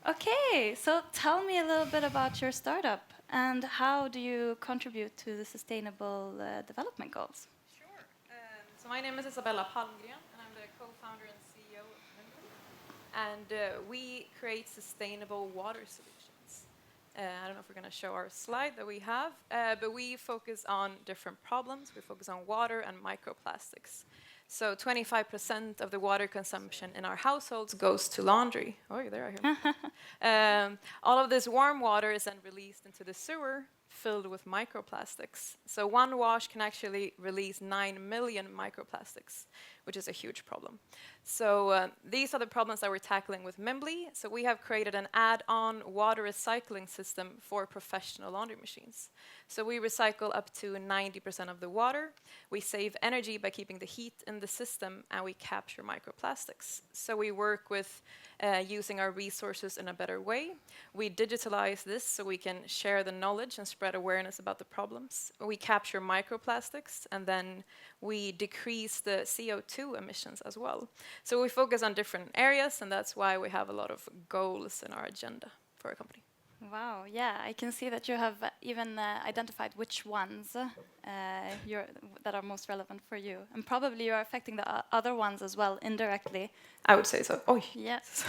Okay, so tell me a little bit about your startup and how do you contribute to the sustainable development goals? Sure. So my name is Isabella Palmgren, and I'm the co-founder and CEO of Mimbly. And we create sustainable water solutions. I don't know if we're going to show our slide that we have, but we focus on different problems. We focus on water and microplastics. So 25% of the water consumption in our households goes to laundry. Oh, you're there, I hear. All of this warm water is then released into the sewer, filled with microplastics. So one wash can actually release 9 million microplastics, which is a huge problem. So these are the problems that we're tackling with Mimbly. So we have created an add-on water recycling system for professional laundry machines. So we recycle up to 90% of the water. We save energy by keeping the heat in the system, and we capture microplastics. So we work with using our resources in a better way. We digitalize this so we can share the knowledge and spread awareness about the problems. We capture microplastics, and then we decrease the CO2 emissions as well. So we focus on different areas, and that's why we have a lot of goals in our agenda for our company. Wow, yeah, I can see that you have even identified which ones that are most relevant for you. And probably you are affecting the other ones as well, indirectly. I would say so. Oh, yes.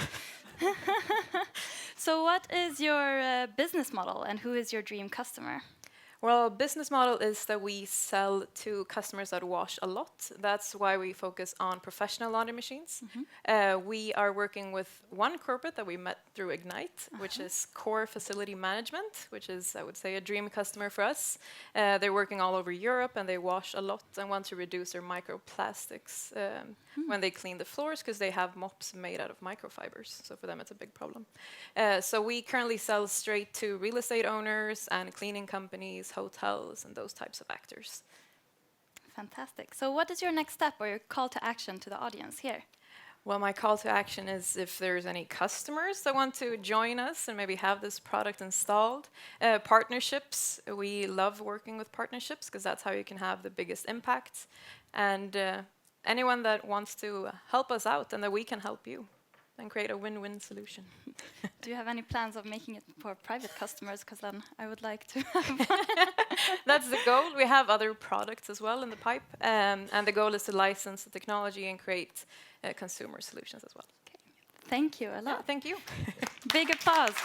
So what is your business model and who is your dream customer? Well, business model is that we sell to customers that wash a lot. That's why we focus on professional laundry machines. We are working with one corporate that we met through Ignite, which is Core Facility Management, which is, I would say, a dream customer for us. They're working all over Europe, and they wash a lot and want to reduce their microplastics when they clean the floors, because they have mops made out of microfibers. So for them, it's a big problem. So we currently sell straight to real estate owners and cleaning companies, hotels, and those types of actors. Fantastic. So what is your next step or your call to action to the audience here? Well, my call to action is if there's any customers that want to join us and maybe have this product installed. Partnerships, we love working with partnerships because that's how you can have the biggest impact. And anyone that wants to help us out and that we can help you and create a win-win solution. Do you have any plans of making it for private customers? Because then I would like to. That's the goal. We have other products as well in the pipe. And the goal is to license the technology and create consumer solutions as well. Okay. Thank you a lot. Yeah, thank you. Big applause.